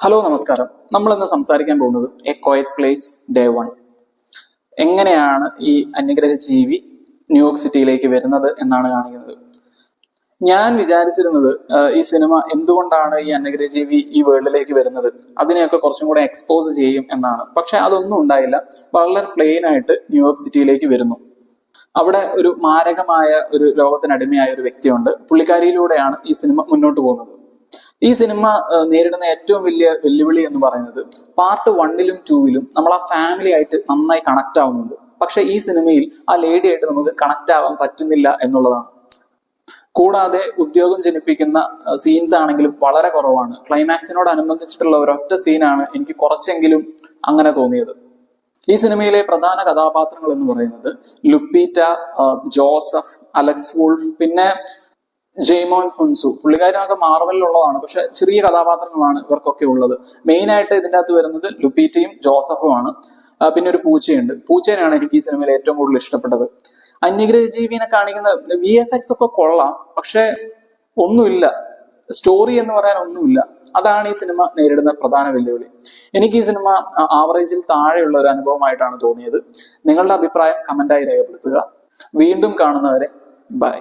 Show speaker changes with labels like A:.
A: Hello നമസ്കാരം. നമ്മൾ ഇന്ന് സംസാരിക്കാൻ പോകുന്നത് എ ക്വയറ്റ് പ്ലേസ് ഡേ 1. എങ്ങനെയാണ് ഈ അന്യഗ്രഹ ജീവി ന്യൂയോർക്ക് സിറ്റിയിലേക്ക് വരുന്നത് എന്നാണ് കാണിക്കുന്നത്. ഞാൻ വിചാരിച്ചിരുന്നത് ഈ സിനിമ എന്തുകൊണ്ടാണ് ഈ അന്യഗ്രഹ ജീവി ഈ വേൾഡിലേക്ക് വരുന്നത്, അതിനെയൊക്കെ കുറച്ചും കൂടെ എക്സ്പോസ് ചെയ്യും എന്നാണ്. പക്ഷെ അതൊന്നും ഉണ്ടായില്ല. വളരെ പ്ലെയിൻ ആയിട്ട് ന്യൂയോർക്ക് സിറ്റിയിലേക്ക് വരുന്നു. അവിടെ ഒരു മാരകമായ ഒരു രോഗത്തിനടിമയായ ഒരു വ്യക്തിയുണ്ട്. പുള്ളിക്കാരിയിലൂടെയാണ് ഈ സിനിമ മുന്നോട്ട് പോകുന്നത്. ഈ സിനിമ നേരിടുന്ന ഏറ്റവും വലിയ വെല്ലുവിളി എന്ന് പറയുന്നത് പാർട്ട് 1ലും 2ലും നമ്മൾ ആ ഫാമിലി ആയിട്ട് നന്നായി കണക്ട് ആവുന്നുണ്ട്. പക്ഷെ ഈ സിനിമയിൽ ആ ലേഡി ആയിട്ട് നമുക്ക് കണക്ട് ആവാൻ പറ്റുന്നില്ല എന്നുള്ളതാണ്. കൂടാതെ ഉദ്യോഗം ജനിപ്പിക്കുന്ന സീൻസ് ആണെങ്കിലും വളരെ കുറവാണ്. ക്ലൈമാക്സിനോടനുബന്ധിച്ചിട്ടുള്ള ഒരൊറ്റ സീനാണ് എനിക്ക് കുറച്ചെങ്കിലും അങ്ങനെ തോന്നിയത്. ഈ സിനിമയിലെ പ്രധാന കഥാപാത്രങ്ങൾ എന്ന് പറയുന്നത് ലുപ്പീറ്റ, ജോസഫ്, അലക്സ് വൂൾഫ്, പിന്നെ ജെയ്മോൻ ഹുൻസു. പുള്ളിക്കാരനൊക്കെ മാർവലിലുള്ളതാണ്, പക്ഷെ ചെറിയ കഥാപാത്രങ്ങളാണ് ഇവർക്കൊക്കെ ഉള്ളത്. മെയിൻ ആയിട്ട് ഇതിൻ്റെ അകത്ത് വരുന്നത് ലുപ്പീറ്റയും ജോസഫുമാണ്. പിന്നെ ഒരു പൂച്ചയുണ്ട്. പൂച്ചേനെയാണ് എനിക്ക് ഈ സിനിമയിൽ ഏറ്റവും കൂടുതൽ ഇഷ്ടപ്പെട്ടത്. അന്യഗ്രഹ ജീവിനെ കാണിക്കുന്ന VFX ഒക്കെ കൊള്ളാം, പക്ഷെ ഒന്നുമില്ല, സ്റ്റോറി എന്ന് പറയാൻ ഒന്നുമില്ല. അതാണ് ഈ സിനിമ നേരിടുന്ന പ്രധാന വെല്ലുവിളി. എനിക്ക് ഈ സിനിമ ആവറേജിൽ താഴെയുള്ള ഒരു അനുഭവമായിട്ടാണ് തോന്നിയത്. നിങ്ങളുടെ അഭിപ്രായം കമന്റായി രേഖപ്പെടുത്തുക. വീണ്ടും കാണുന്നവരെ ബൈ.